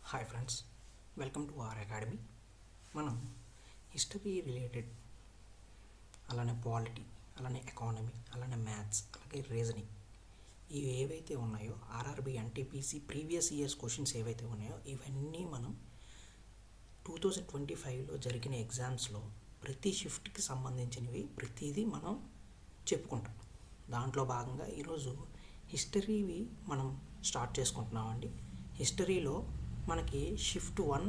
Hi friends, welcome to our academy. మనం history related, అలానే polity, అలానే ఎకానమీ, అలానే మ్యాథ్స్, అలాగే రీజనింగ్ ఇవి ఏవైతే ఉన్నాయో RRB NTPC previous years questions ఏవైతే ఉన్నాయో ఇవన్నీ మనం 2025లో జరిగిన ఎగ్జామ్స్లో ప్రతి షిఫ్ట్కి సంబంధించినవి ప్రతిదీ మనం చెప్పుకుంటాం. దాంట్లో భాగంగా ఈరోజు హిస్టరీవి మనం స్టార్ట్ చేసుకుంటున్నామండి. హిస్టరీలో మనకి షిఫ్ట్ 1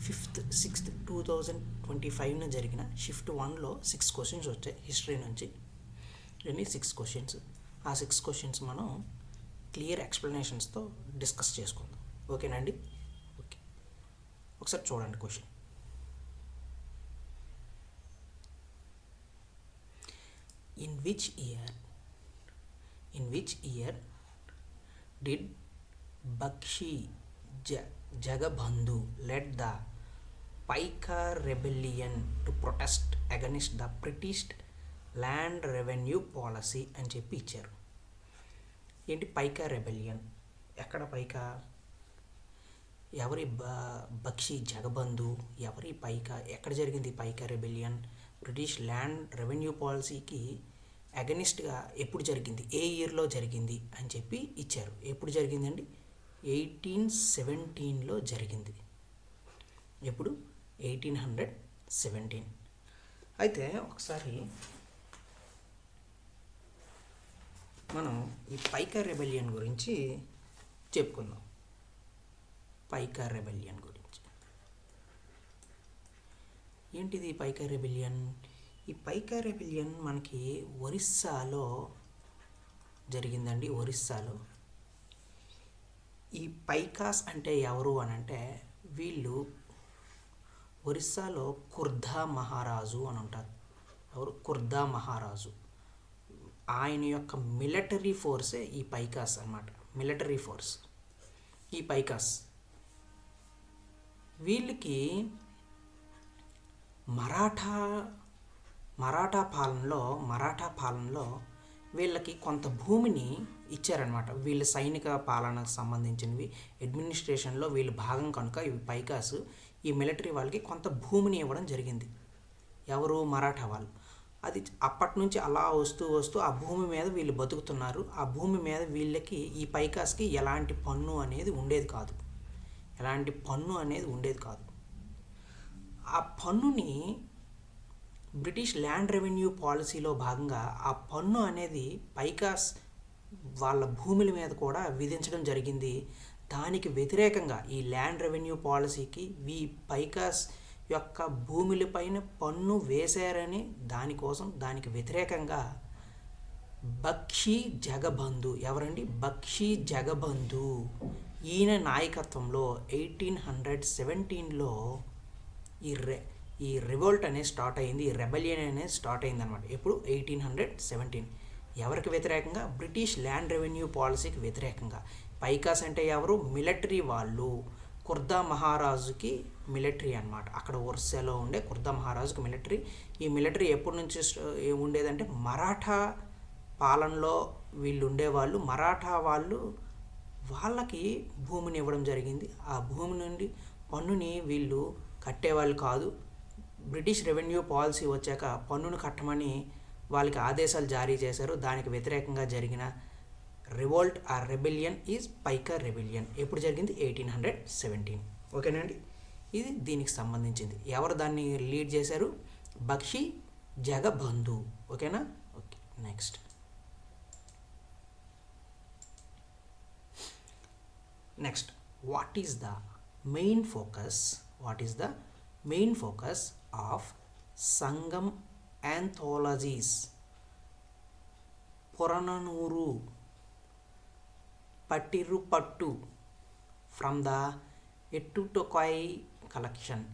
5th 6th 2025 జరిగిన షిఫ్ట్ 1లో 6 క్వశ్చన్స్ వచ్చాయి హిస్టరీ నుంచి. ఇవన్నీ 6 క్వశ్చన్స్. ఆ 6 క్వశ్చన్స్ మనం క్లియర్ ఎక్స్ప్లెనేషన్స్తో డిస్కస్ చేసుకుందాం. ఓకేనండి? ఓకే, ఒకసారి చూడండి question. In which year did Bakshi Jagabandhu led the Paika rebellion to protest against the British land revenue policy అని చెప్పి ఇచ్చారు. ఏంటి పైకా రెబెలియన్? ఎక్కడ పైకా? ఎవరి బక్షి జగబంధు? ఎవరి పైకా? ఎక్కడ జరిగింది పైకా రెబెలియన్? బ్రిటిష్ ల్యాండ్ రెవెన్యూ పాలసీకి అగనిస్ట్గా ఎప్పుడు జరిగింది, ఏ ఇయర్లో జరిగింది అని చెప్పి ఇచ్చారు. ఎప్పుడు జరిగిందండి? 1817లో జరిగింది. ఎప్పుడు? 1817. అయితే ఒకసారి మనం ఈ పైకా రెబెలియన్ గురించి చెప్పుకుందాం. పైకా రెబెలియన్ గురించి ఏంటిది పైకా రెబెలియన్? ఈ పైకా రెబెలియన్ మనకి ఒరిస్సాలో జరిగిందండి. ఒరిస్సాలో ఈ పైకాస్ అంటే ఎవరు అని అంటే వీళ్ళు ఒరిస్సాలో కుర్దా మహారాజు అని ఉంటారు. ఎవరు? కుర్దా మహారాజు. ఆయన యొక్క మిలిటరీ ఫోర్సే ఈ పైకాస్ అన్నమాట. మిలిటరీ ఫోర్స్ ఈ పైకాస్. వీళ్ళకి మరాఠా పాలనలో వీళ్ళకి కొంత భూమిని ఇచ్చారనమాట. వీళ్ళ సైనిక పాలనకు సంబంధించినవి అడ్మినిస్ట్రేషన్లో వీళ్ళు భాగం కనుక ఈ పైకాస్ ఈ మిలిటరీ వాళ్ళకి కొంత భూమిని ఇవ్వడం జరిగింది. ఎవరు? మరాఠా వాళ్ళు. అది అప్పటి నుంచి అలా వస్తూ ఆ భూమి మీద వీళ్ళు బతుకుతున్నారు. ఆ భూమి మీద వీళ్ళకి ఈ పైకాస్కి ఎలాంటి పన్ను అనేది ఉండేది కాదు. ఆ పన్నుని బ్రిటిష్ ల్యాండ్ రెవెన్యూ పాలసీలో భాగంగా ఆ పన్ను అనేది పైకాస్ వాళ్ళ భూముల మీద కూడా విధించడం జరిగింది. దానికి వ్యతిరేకంగా ఈ ల్యాండ్ రెవెన్యూ పాలసీకి ఈ పైకాస్ యొక్క భూములపైన పన్ను వేశారని దానికి వ్యతిరేకంగా బక్షి జగబంధు, ఎవరండి? బక్షి జగబంధు, ఈయన నాయకత్వంలో 1817లో ఈ రివోల్ట్ అనేది స్టార్ట్ అయింది. ఈ రెబెలియన్ అనేది స్టార్ట్ అయింది అనమాట. ఎప్పుడు? 1817. ఎవరికి వ్యతిరేకంగా? బ్రిటిష్ ల్యాండ్ రెవెన్యూ పాలసీకి వ్యతిరేకంగా. పైకాస్ అంటే ఎవరు? మిలిటరీ వాళ్ళు. కుర్దా మహారాజుకి మిలిటరీ అనమాట. అక్కడ ఒరిస్సాలో ఉండే కుర్దా మహారాజుకి మిలిటరీ. ఈ మిలిటరీ ఎప్పటి నుంచి ఉండేదంటే మరాఠా పాలనలో వీళ్ళు ఉండేవాళ్ళు. మరాఠా వాళ్ళకి భూమిని ఇవ్వడం జరిగింది. ఆ భూమి నుండి పన్నుని వీళ్ళు కట్టేవాళ్ళు కాదు. బ్రిటిష్ రెవెన్యూ పాలసీ వచ్చాక పన్నును కట్టమని వాళ్ళకి ఆదేశాలు జారీ చేశారు. దానికి వ్యతిరేకంగా జరిగిన రివోల్ట్, ఆ రెబెలియన్ ఈజ్ పైకా రెబెలియన్. ఎప్పుడు జరిగింది? 1817. ఓకేనండి? ఇది దీనికి సంబంధించింది. ఎవరు దాన్ని లీడ్ చేశారు? బక్షి జగబంధు. ఓకేనా? Okay, next what is the main focus of Sangam anthologies Purananuru Pattirupattu from the Ettuthokai collection.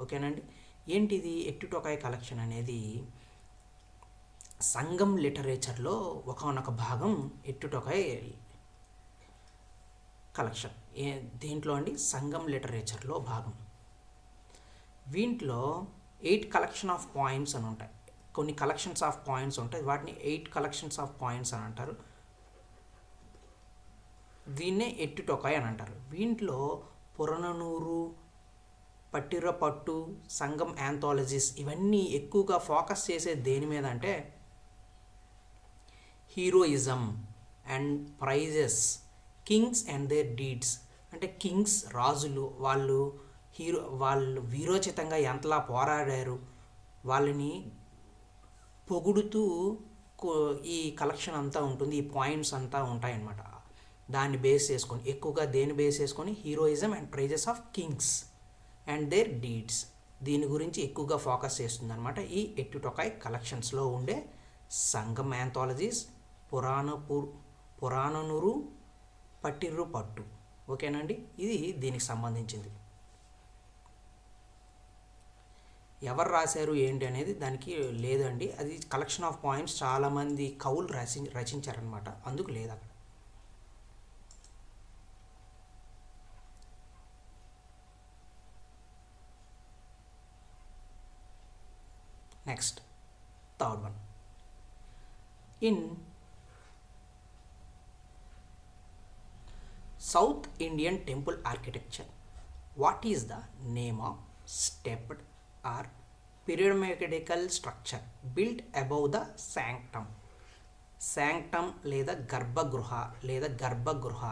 ఓకేనండి? ఏంటిది ఎట్టుటొకాయ్ కలెక్షన్ అనేది? సంగం లిటరేచర్లో ఒకనొక భాగం ఎట్టుటొకాయ్ కలెక్షన్. దేంట్లో అండి? సంగం లిటరేచర్లో భాగం. వీంట్లో 8 కలెక్షన్ ఆఫ్ పాయింట్స్ అని ఉంటాయి. కొన్ని కలెక్షన్స్ ఆఫ్ పాయింట్స్ ఉంటాయి. వాటిని 8 కలెక్షన్స్ ఆఫ్ పాయింట్స్ అని అంటారు. దీన్నే ఎట్టుటొకాయ్ అని అంటారు. వీంట్లో పురననూరు, పట్టిరపట్టు, సంగం యాంథాలజీస్ ఇవన్నీ ఎక్కువగా ఫోకస్ చేసే దేని మీద అంటే heroism and praises, kings and their deeds. అంటే కింగ్స్, రాజులు వాళ్ళు వీరోచితంగా ఎంతలా పోరాడారు వాళ్ళని పొగుడుతూ ఈ కలెక్షన్ అంతా ఉంటుంది, ఈ పాయింట్స్ అంతా ఉంటాయన్నమాట. దాన్ని బేస్ చేసుకొని ఎక్కువగా దేని బేస్ చేసుకొని heroism and praises of kings and their deeds, దీని గురించి ఎక్కువగా ఫోకస్ చేస్తుంది అనమాట ఈ ఎట్టుటొకాయ్ కలెక్షన్స్లో ఉండే సంగం యాంథాలజీస్, పురాణనూరు, పట్టిర్రు పట్టు. ఓకేనండి, ఇది దీనికి సంబంధించింది. ఎవరు రాశారు ఏంటి అనేది దానికి లేదండి, అది కలెక్షన్ ఆఫ్ పాయింట్స్ చాలామంది కవులు రచించారనమాట, అందుకు లేదు అక్కడ. Next third one. In South Indian temple architecture, what is the name of stepped or pyramidal structure built above the sanctum? Sanctum లేదా గర్భగృహ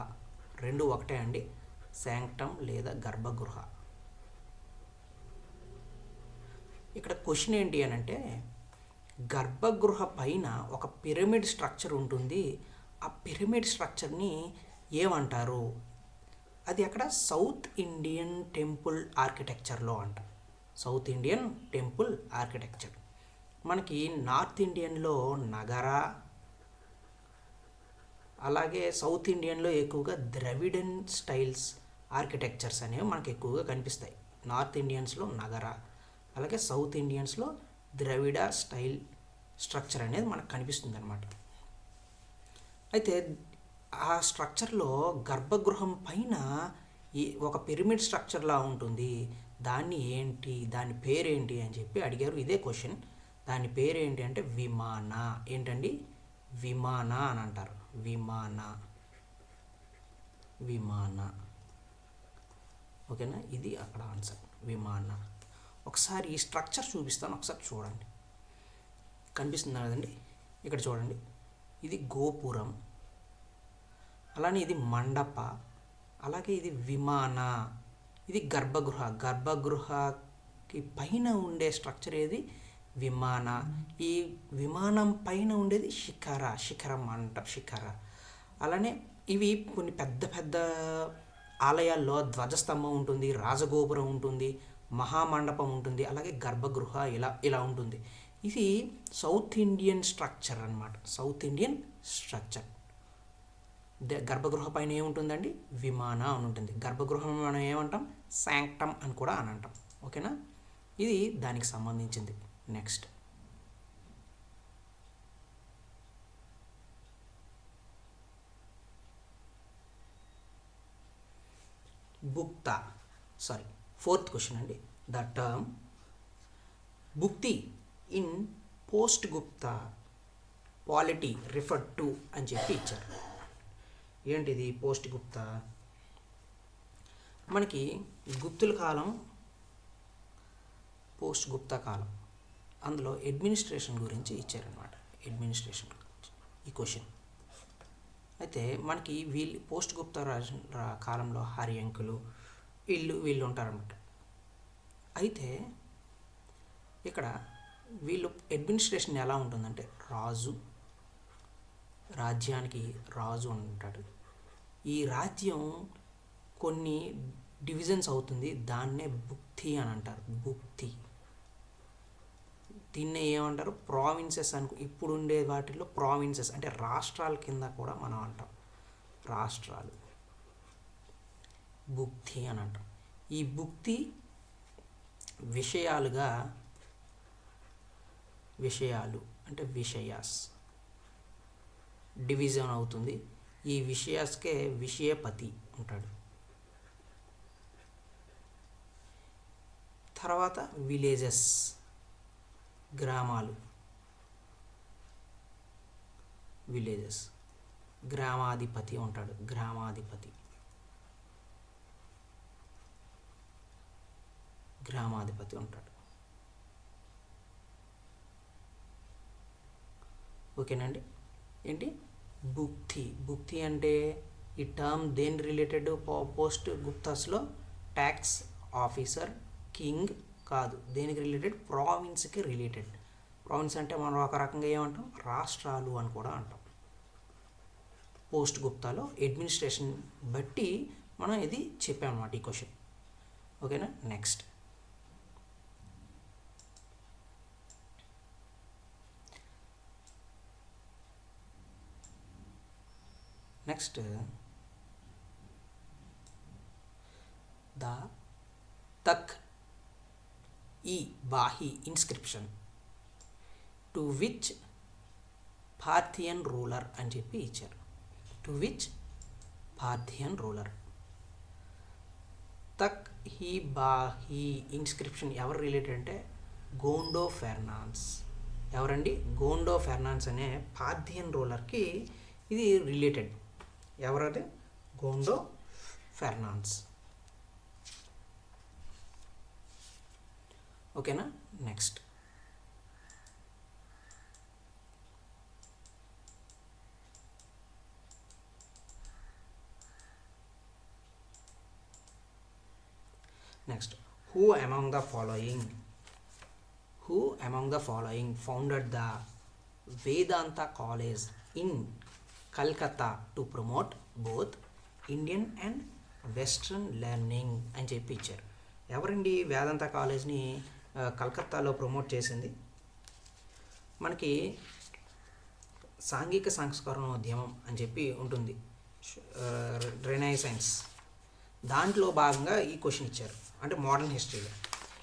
రెండు ఒకటే అండి. శాంక్టమ్ లేదా గర్భగృహ. ఇక్కడ క్వశ్చన్ ఏంటి అని అంటే, గర్భగృహ పైన ఒక పిరమిడ్ స్ట్రక్చర్ ఉంటుంది, ఆ పిరమిడ్ స్ట్రక్చర్ని ఏమంటారు? అది అక్కడ సౌత్ ఇండియన్ టెంపుల్ ఆర్కిటెక్చర్లో అంట. South Indian temple architecture. మనకి నార్త్ ఇండియన్లో నగర, అలాగే సౌత్ ఇండియన్లో ఎక్కువగా ద్రవిడన్ స్టైల్స్ ఆర్కిటెక్చర్స్ అనేవి మనకు ఎక్కువగా కనిపిస్తాయి. నార్త్ ఇండియన్స్లో నగర, అలాగే సౌత్ ఇండియన్స్లో ద్రవిడ స్టైల్ స్ట్రక్చర్ అనేది మనకు కనిపిస్తుంది అనమాట. అయితే ఆ స్ట్రక్చర్లో గర్భగృహం పైన ఒక పిరమిడ్ స్ట్రక్చర్లా ఉంటుంది. దాని పేరేంటి అని చెప్పి అడిగారు. ఇదే క్వశ్చన్. దాని పేరేంటి అంటే విమాన. ఏంటండి? విమాన అని అంటారు. విమాన. ఓకేనా, ఇది అక్కడ ఆన్సర్, విమాన. ఒకసారి ఈ స్ట్రక్చర్ చూపిస్తాను, ఒకసారి చూడండి. కనిపిస్తుంది కదండి, ఇక్కడ చూడండి. ఇది గోపురం, అలానే ఇది మండప, అలాగే ఇది విమాన, ఇది గర్భగృహకి పైన ఉండే స్ట్రక్చర్ ఏది? విమాన. ఈ విమానం పైన ఉండేది శిఖరం అంటారు, శిఖర. అలానే ఇవి కొన్ని పెద్ద పెద్ద ఆలయాల్లో ధ్వజస్తంభం ఉంటుంది, రాజగోపురం ఉంటుంది, మహామండపం ఉంటుంది, అలాగే గర్భగృహ ఇలా ఉంటుంది. ఇది సౌత్ ఇండియన్ స్ట్రక్చర్ అన్నమాట. South Indian structure. గర్భగృహ పైన ఏముంటుందండి? విమాన అని ఉంటుంది. గర్భగృహం మనం ఏమంటాం? శాంక్టమ్ అని కూడా అని అంటాం. ఓకేనా, ఇది దానికి సంబంధించింది. నెక్స్ట్ ఫోర్త్ క్వశ్చన్ అండి. ద టర్మ్ భుక్తి in post Gupta polity referred to అని చెప్పి ఇచ్చారు. ఏంటిది పోస్ట్ గుప్తా? మనకి గుప్తుల కాలం, పోస్ట్ గుప్తా కాలం, అందులో అడ్మినిస్ట్రేషన్ గురించి ఇచ్చారనమాట. అడ్మినిస్ట్రేషన్ గురించి ఈ క్వశ్చన్. అయితే మనకి పోస్ట్ గుప్తా కాలంలో హరియంకులు వీళ్ళు ఉంటారన్నమాట. అయితే ఇక్కడ వీళ్ళు అడ్మినిస్ట్రేషన్ ఎలా ఉంటుందంటే, రాజ్యానికి రాజు ఉంటాడు. ఈ రాజ్యం కొన్ని డివిజన్స్ అవుతుంది, దాన్నే భుక్తి అని అంటారు. భుక్తి. దీన్నే ఏమంటారు? ప్రావిన్సెస్ ఇప్పుడు ఉండే వాటిల్లో ప్రావిన్సెస్ అంటే రాష్ట్రాల కింద కూడా మనం అంటాం. రాష్ట్రాలు భుక్తి అని అంటాం. ఈ భుక్తి విషయాలు అంటే విషయాస్ డివిజన్ అవుతుంది. ఈ విషయాస్కే విషయపతి ఉంటాడు. తర్వాత విలేజెస్, గ్రామాలు, గ్రామాధిపతి ఉంటాడు. గ్రామాధిపతి ఉంటాడు. ఓకేనండి. ఏంటి భుక్తి అంటే ఈ టర్మ్ దేని రిలేటెడ్? పోస్ట్ గుప్తాస్లో ట్యాక్స్ ఆఫీసర్, కింగ్ కాదు. దేనికి రిలేటెడ్? ప్రావిన్స్కి రిలేటెడ్. ప్రావిన్స్ అంటే మనం ఒక రకంగా ఏమంటాం? రాష్ట్రాలు అని కూడా అంటాం. పోస్ట్ గుప్తాలో అడ్మినిస్ట్రేషన్ బట్టి మనం ఇది చెప్పామన్నమాట ఈ క్వశ్చన్. ఓకేనా. Next the Takht i Bahi inscription to which Parthian ruler అని చెప్పి ఇచ్చారు. To which Parthian ruler. Takht i Bahi inscription ఎవరు రిలేటెడ్ అంటే గోండో ఫెర్నాన్స్. ఎవరండి? గోండో ఫెర్నాన్స్ అనే పార్థియన్ రూలర్కి ఇది రిలేటెడ్. ఎవరది? గోండో ఫెర్నాన్స్. ఓకేనా. Next who among the following founded the Vedanta College in Calcutta to promote both Indian and Western learning అని చెప్పి ఇచ్చారు. ఎవరండి వేదాంత కాలేజ్ని కలకత్తాలో ప్రమోట్ చేసింది? మనకి సాంఘిక సంస్కరణోద్యమం అని చెప్పి ఉంటుంది, రెనైసెన్స్. దాంట్లో భాగంగా ఈ క్వశ్చన్ ఇచ్చారు, అంటే మోడర్న్ హిస్టరీలో.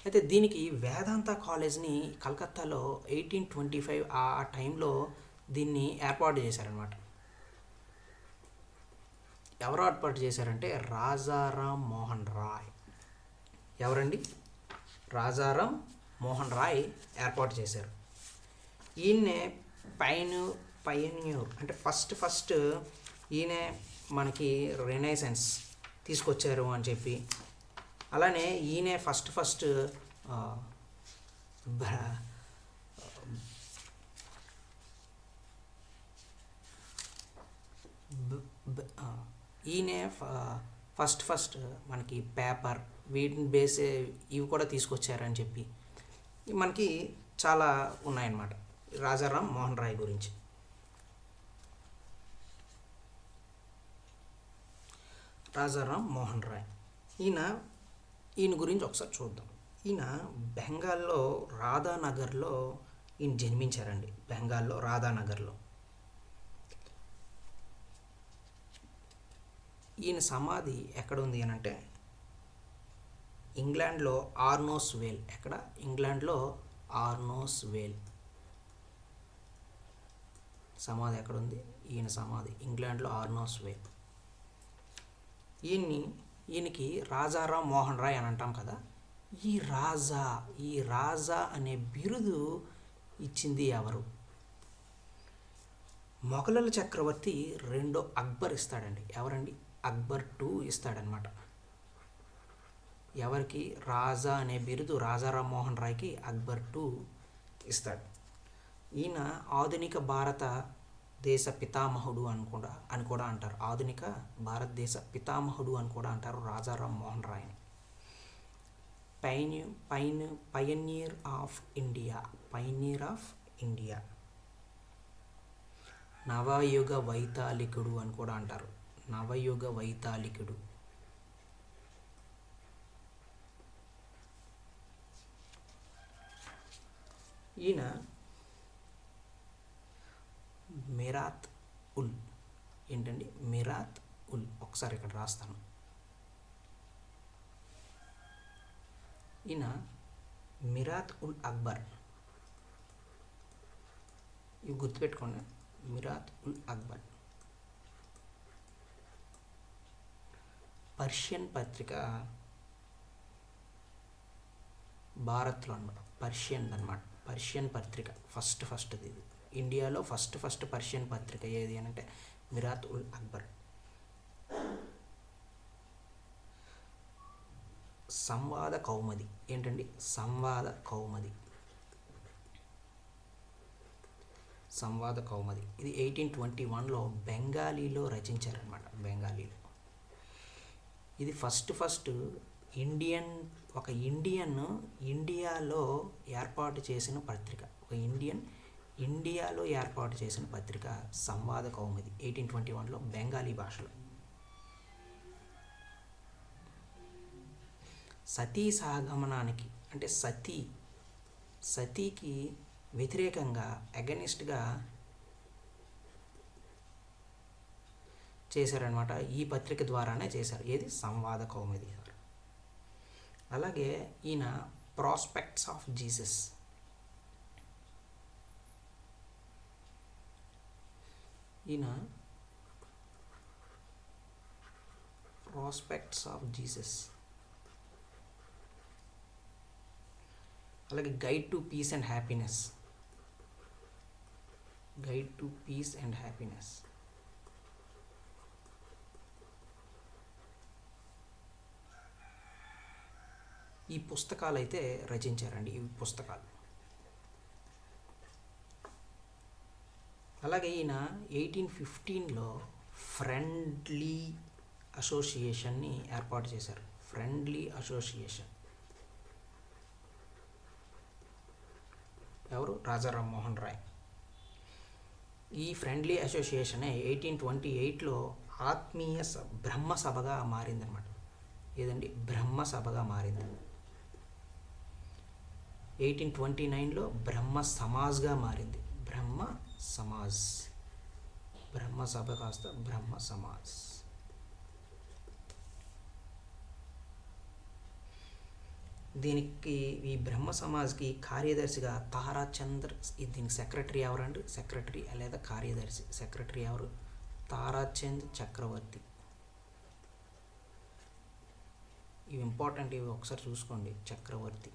అయితే దీనికి వేదాంత కాలేజ్ని కలకత్తాలో 1825 ఆ టైంలో దీన్ని ఏర్పాటు చేశారనమాట. ఎవరు ఏర్పాటు చేశారంటే రాజారాం మోహన్ రాయ్. ఎవరండి? రాజారాం మోహన్ రాయ్ ఏర్పాటు చేశారు. ఈయన్నే పయన్యూర్ అంటే ఫస్ట్ ఈయనే మనకి రెనైసెన్స్ తీసుకొచ్చారు అని చెప్పి, అలానే ఈయనే ఫస్ట్ ఈయనే ఫస్ట్ మనకి పేపర్ వీటిని బేసే ఇవి కూడా తీసుకొచ్చారని చెప్పి మనకి చాలా ఉన్నాయన్నమాట రాజారాం మోహన్ రాయ్ గురించి. రాజారాం మోహన్ రాయ్ ఈయన గురించి ఒకసారి చూద్దాం. ఈయన బెంగాల్లో రాధానగర్లో ఈయన జన్మించారండి. బెంగాల్లో రాధానగర్లో. ఈయన సమాధి ఎక్కడ ఉంది అని అంటే ఇంగ్లాండ్లో ఆర్నోస్ వేల్. ఎక్కడ? ఇంగ్లాండ్లో ఆర్నోస్ వేల్ సమాధి ఎక్కడ ఉంది? ఈయన సమాధి ఇంగ్లాండ్లో ఆర్నోస్ వేల్. ఈయనకి రాజారాం మోహన్ రాయ్ అని అంటాం కదా. ఈ రాజా అనే బిరుదు ఇచ్చింది ఎవరు? మొఘలుల చక్రవర్తి రెండో అక్బర్ ఇస్తాడండి. ఎవరండి? అక్బర్ II ఇస్తాడనమాట. ఎవరికి? రాజా అనే బిరుదు రాజారాం మోహన్ రాయ్కి అక్బర్ II ఇస్తాడు. ఈయన ఆధునిక భారతదేశ పితామహుడు అని కూడా అంటారు. ఆధునిక భారతదేశ పితామహుడు అని కూడా అంటారు రాజారాం మోహన్ రాయ్ని. పయనీర్ ఆఫ్ ఇండియా, నవయుగ వైతాళికుడు అని కూడా అంటారు. నవయుగ వైతాళికుడు. ఈయన మిరాత్ ఉల్ ఏంటండి? మిరాత్ ఉల్ ఒకసారి ఇక్కడ రాస్తాను. ఈయన మిరాత్ ఉల్ అక్బర్. ఇవి గుర్తుపెట్టుకోండి. మిరాత్ ఉల్ అక్బర్. పర్షియన్ పత్రిక భారత్లో అనమాట. పర్షియన్ పత్రిక ఫస్ట్ ఇది ఇండియాలో ఫస్ట్ పర్షియన్ పత్రిక ఏది అని అంటే మిరాత్ ఉల్ అక్బర్. సంవాద కౌముది ఏంటండి? సంవాద కౌముది. సంవాద కౌముది ఇది 1821లో బెంగాలీలో రచించారనమాట. బెంగాలీలో ఇది ఫస్ట్ ఒక ఇండియన్ ఇండియాలో ఏర్పాటు చేసిన పత్రిక. ఇండియాలో ఏర్పాటు చేసిన పత్రిక సంవాద కౌముది 1821లో బెంగాలీ భాషలో. సతీ సహగమనానికి అంటే సతీకి వ్యతిరేకంగా అగెనిస్ట్గా చేశారనమాట. ఈ పత్రిక ద్వారానే చేశారు. ఏది? సంవాద కౌముది. అలాగే ఈయన ప్రాస్పెక్ట్స్ ఆఫ్ జీసస్, అలాగే guide to peace and happiness, ఈ పుస్తకాలు అయితే రచించారండి. ఈ పుస్తకాలు. అలాగే ఈయన 1815లో ఫ్రెండ్లీ అసోసియేషన్ని ఏర్పాటు చేశారు. ఫ్రెండ్లీ అసోసియేషన్ ఎవరు? రాజా రామ్మోహన్ రాయ్. ఈ ఫ్రెండ్లీ అసోసియేషన్ 1828లో ఆత్మీయ బ్రహ్మ సభగా మారిందనమాట. ఏదండి? బ్రహ్మ సభగా మారింది. 1829లో బ్రహ్మ సమాజ్గా మారింది. బ్రహ్మ సభ కాస్త బ్రహ్మ సమాజ్. దీనికి ఈ బ్రహ్మ సమాజ్కి కార్యదర్శిగా తారాచంద్ర, దీనికి సెక్రటరీ ఎవరండి? సెక్రటరీ లేదా కార్యదర్శి. సెక్రటరీ ఎవరు? తారాచంద్ చక్రవర్తి. ఇవి ఇంపార్టెంట్, ఇవి ఒకసారి చూసుకోండి. చక్రవర్తి.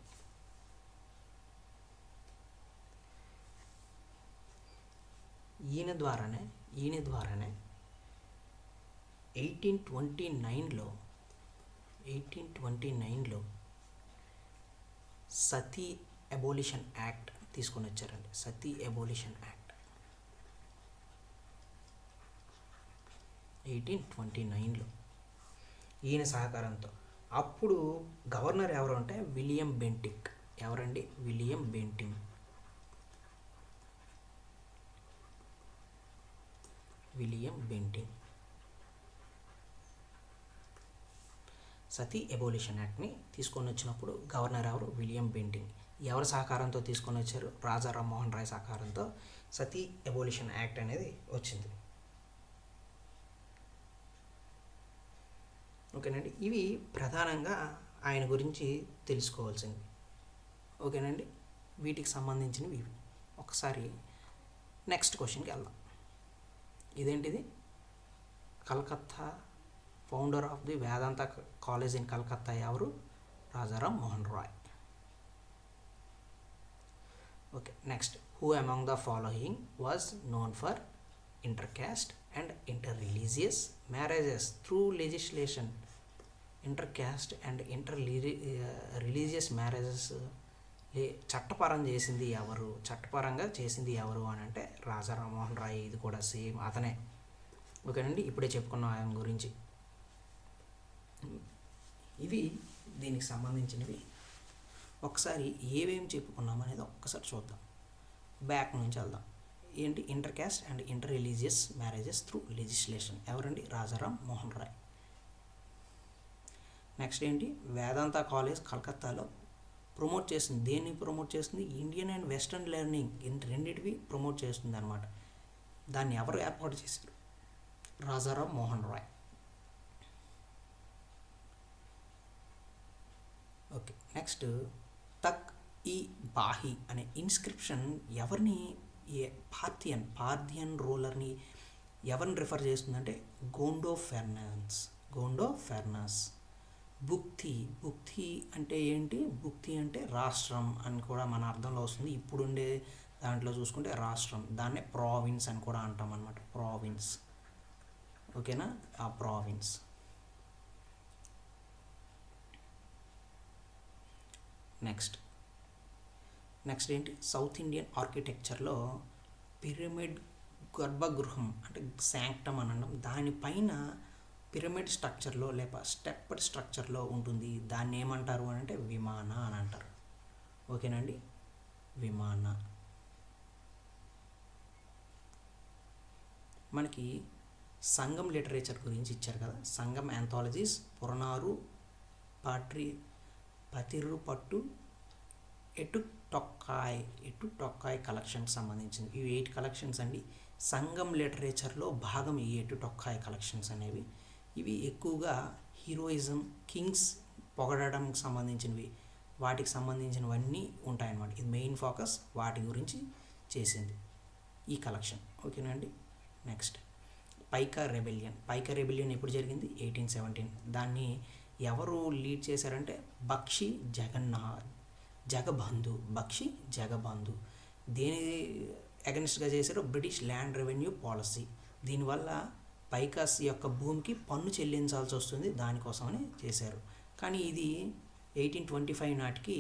ఈయన ద్వారానే 1829లో సతీ అబోలిషన్ యాక్ట్ తీసుకొని వచ్చారండి. సతీ అబోలిషన్ యాక్ట్ 1829లో ఈయన సహకారంతో. అప్పుడు గవర్నర్ ఎవరు అంటే విలియం బెంటిక్. ఎవరండి? William Bentinck. సతీ అబోలిషన్ యాక్ట్ని తీసుకొని వచ్చినప్పుడు గవర్నర్ ఎవరు? William Bentinck. ఎవరి సహకారంతో తీసుకొని వచ్చారు? రాజా రామ్మోహన్ రాయ్ సహకారంతో సతీ అబోలిషన్ యాక్ట్ అనేది వచ్చింది. ఓకేనండి. ఇవి ప్రధానంగా ఆయన గురించి తెలుసుకోవాల్సింది. ఓకేనండి. వీటికి సంబంధించినవి ఇవి. ఒకసారి నెక్స్ట్ క్వశ్చన్కి వెళ్దాం. ఇదేంటిది? Calcutta founder of the Vedanta college in Calcutta ఎవరు? Rajaram Mohan Roy. Okay. Next, who among the following was known for intercaste and interreligious marriages through legislation? Intercaste and religious marriages చట్టపరంగా చేసింది ఎవరు అని అంటే రాజా రామ్మోహన్ రాయ్. ఇది కూడా సేమ్ అతనే. ఓకేనండి. ఇప్పుడే చెప్పుకున్నాం ఆయన గురించి. ఇవి దీనికి సంబంధించినవి. ఒకసారి ఏమేమి చెప్పుకున్నాం అనేది ఒక్కసారి చూద్దాం. బ్యాక్ నుంచి వెళ్దాం. ఏంటి? Intercaste and interreligious marriages through legislation ఎవరండి? రాజారాం మోహన్ రాయ్. నెక్స్ట్ ఏంటి? వేదాంత కాలేజ్ కలకత్తాలో ప్రమోట్ చేస్తుంది. దేన్ని ప్రమోట్ చేస్తుంది? ఇండియన్ అండ్ వెస్ట్రన్ లెర్నింగ్ రెండింటివి ప్రమోట్ చేస్తుంది అనమాట. దాన్ని ఎవరు ఏర్పాటు చేశారు? రాజారాం మోహన్ రాయ్. ఓకే. నెక్స్ట్, తక్ ఈ బాహి అనే ఇన్స్క్రిప్షన్ ఎవరిని? పార్థియన్ రూలర్ని ఎవరిని రిఫర్ చేస్తుందంటే గోండో ఫెర్నాస్. బుక్తి అంటే ఏంటి? బుక్తి అంటే రాష్ట్రం అని కూడా మన అర్థంలో వస్తుంది. ఇప్పుడుండే దాంట్లో చూసుకుంటే రాష్ట్రం. దాన్నే ప్రావిన్స్ అని కూడా అంటాం అన్నమాట. ప్రావిన్స్. ఓకేనా, ఆ ప్రావిన్స్. నెక్స్ట్ ఏంటి, సౌత్ ఇండియన్ ఆర్కిటెక్చర్లో పిరమిడ్ గర్భగృహం అంటే శాంక్టమ్ అని అనడం, దానిపైన పిరమిడ్ స్ట్రక్చర్లో లేక స్టెప్డ్ స్ట్రక్చర్లో ఉంటుంది. దాన్ని ఏమంటారు అని అంటే విమాన అని అంటారు. ఓకేనండి, విమాన. మనకి సంగం లిటరేచర్ గురించి ఇచ్చారు కదా, సంగం యాంథాలజీస్, పురనారు, పతిరుపట్టు, ఎటుటొక్కాయ్ కలెక్షన్కి సంబంధించింది. ఇవి 8 కలెక్షన్స్ అండి. సంగం లిటరేచర్లో భాగం ఈ ఎటుటొక్కాయ్ కలెక్షన్స్ అనేవి. ఇవి ఎక్కువగా హీరోయిజం, కింగ్స్ పొగడడానికి సంబంధించినవి, వాటికి సంబంధించినవన్నీ ఉంటాయన్నమాట. ఇది మెయిన్ ఫోకస్ వాటి గురించి చేసింది ఈ కలెక్షన్. ఓకేనండి. నెక్స్ట్ పైకా రెబెలియన్ ఎప్పుడు జరిగింది? 1817. దాన్ని ఎవరు లీడ్ చేశారంటే బక్షి జగబంధు. దేని అగెన్స్ట్గా చేశారు? British land revenue policy. దీనివల్ల పైకాస్ యొక్క భూమికి పన్ను చెల్లించాల్సి వస్తుంది, దానికోసమని చేశారు. కానీ ఇది 1825 నాటికి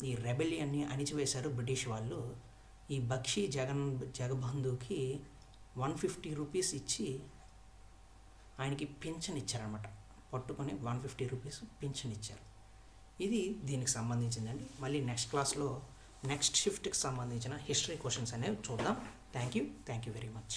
ఈ రెబెలియన్ని అణిచివేశారు బ్రిటిష్ వాళ్ళు. ఈ బక్షి జగబంధుకి 150 రూపీస్ ఇచ్చి ఆయనకి పింఛన్ ఇచ్చారనమాట. పట్టుకొని 150 రూపీస్ పింఛన్ ఇచ్చారు. ఇది దీనికి సంబంధించిందండి. మళ్ళీ నెక్స్ట్ క్లాస్లో నెక్స్ట్ షిఫ్ట్కి సంబంధించిన హిస్టరీ క్వశ్చన్స్ అనేవి చూద్దాం. Thank you very much.